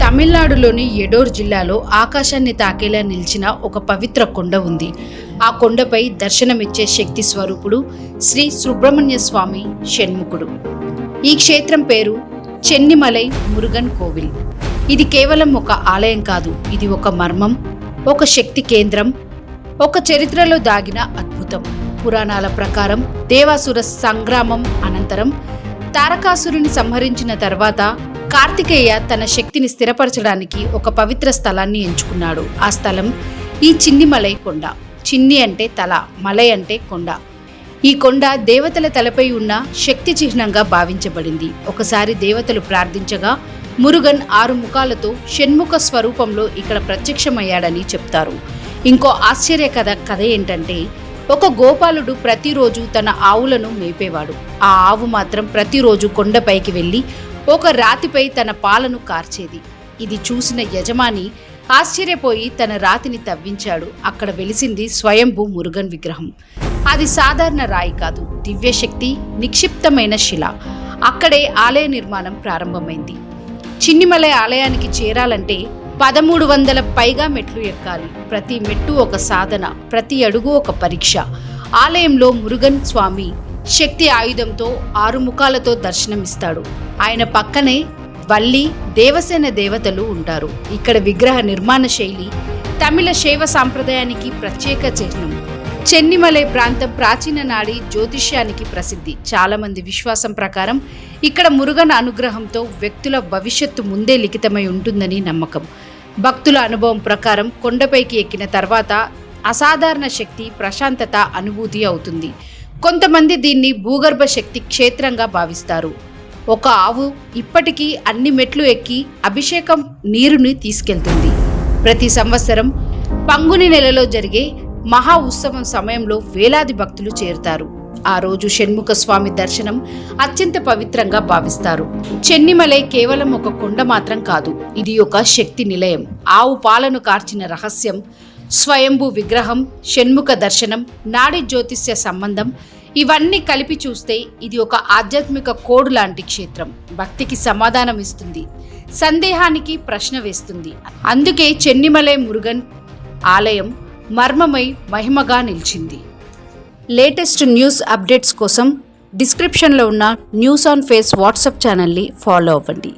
తమిళనాడులోని ఎడోర్ జిల్లాలో ఆకాశాన్ని తాకేలా నిలిచిన ఒక పవిత్ర కొండ ఉంది. ఆ కొండపై దర్శనమిచ్చే శక్తి స్వరూపుడు శ్రీ సుబ్రహ్మణ్య స్వామి షణ్ముఖుడు. ఈ క్షేత్రం పేరు చెన్నిమలై మురుగన్ కోవిల్. ఇది కేవలం ఒక ఆలయం కాదు, ఇది ఒక మర్మం, ఒక శక్తి కేంద్రం, ఒక చరిత్రలో దాగిన అద్భుతం. పురాణాల ప్రకారం దేవాసుర సంగ్రామం అనంతరం తారకాసురుని సంహరించిన తర్వాత కార్తికేయ తన శక్తిని స్థిరపరచడానికి ఒక పవిత్ర స్థలాన్ని ఎంచుకున్నాడు. ఆ స్థలం ఈ చిన్నిమలై కొండ. చిన్ని అంటే తల, మలై అంటే కొండ. ఈ కొండ దేవతల తలపై ఉన్న శక్తి చిహ్నంగా భావించబడింది. ఒకసారి దేవతలు ప్రార్థించగా మురుగన్ 6 ముఖాలతో షణ్ముఖ స్వరూపంలో ఇక్కడ ప్రత్యక్షమయ్యాడని చెప్తారు. ఇంకో ఆశ్చర్య కథ ఏంటంటే, ఒక గోపాలుడు ప్రతిరోజు తన ఆవులను మేపేవాడు. ఆ ఆవు మాత్రం ప్రతిరోజు కొండపైకి వెళ్ళి ఒక రాతిపై తన పాలను కార్చేది. ఇది చూసిన యజమాని ఆశ్చర్యపోయి తన రాతిని తవ్వించాడు. అక్కడ వెలిసింది స్వయంభూ మురుగన్ విగ్రహం. అది సాధారణ రాయి కాదు, దివ్యశక్తి నిక్షిప్తమైన శిల. అక్కడే ఆలయ నిర్మాణం ప్రారంభమైంది. చిన్నిమలై ఆలయానికి చేరాలంటే 1300 పైగా మెట్లు ఎక్కాలి. ప్రతి మెట్టు ఒక సాధన, ప్రతి అడుగు ఒక పరీక్ష. ఆలయంలో మురుగన్ స్వామి శక్తి ఆయుధంతో 6 ముఖాలతో దర్శనమిస్తాడు. ఆయన పక్కనే వల్లి, దేవసేన దేవతలు ఉంటారు. ఇక్కడ విగ్రహ నిర్మాణ శైలి తమిళ శైవ సాంప్రదాయానికి ప్రత్యేక చిహ్నం. చెన్నిమలై ప్రాంతం ప్రాచీన నాడి జ్యోతిష్యానికి ప్రసిద్ధి. చాలా మంది విశ్వాసం ప్రకారం ఇక్కడ మురుగన్ అనుగ్రహంతో వ్యక్తుల భవిష్యత్తు ముందే లిఖితమై ఉంటుందని నమ్మకం. భక్తుల అనుభవం ప్రకారం కొండపైకి ఎక్కిన తర్వాత అసాధారణ శక్తి, ప్రశాంతత అనుభూతి అవుతుంది. కొంతమంది దీన్ని భూగర్భ శక్తి క్షేత్రంగా భావిస్తారు. ఒక ఆవు ఇప్పటికీ అన్ని మెట్లు ఎక్కి అభిషేకం నీరుని తీసుకెళ్తుంది. ప్రతి సంవత్సరం పంగుని నెలలో జరిగే మహా ఉత్సవం సమయంలో వేలాది భక్తులు చేరుతారు. ఆ రోజు షణ్ముఖ స్వామి దర్శనం అత్యంత పవిత్రంగా భావిస్తారు. చెన్నిమలై కేవలం ఒక కొండ మాత్రం కాదు, ఇది ఒక శక్తి నిలయం. ఆవు పాలను కార్చిన రహస్యం, స్వయంభూ విగ్రహం, షణ్ముఖ దర్శనం, నాడి జ్యోతిష్య సంబంధం ఇవన్నీ కలిపి చూస్తే ఇది ఒక ఆధ్యాత్మిక కోడ్ లాంటి క్షేత్రం. భక్తికి సమాధానం ఇస్తుంది, సందేహానికి ప్రశ్న వేస్తుంది. అందుకే చెన్నిమలై మురుగన్ ఆలయం మర్మమై మహిమగా నిలిచింది. లేటెస్ట్ న్యూస్ అప్డేట్స్ కోసం డిస్క్రిప్షన్లో ఉన్న న్యూస్ ఆన్ ఫేస్ వాట్సాప్ ఛానల్ని ఫాలో అవ్వండి.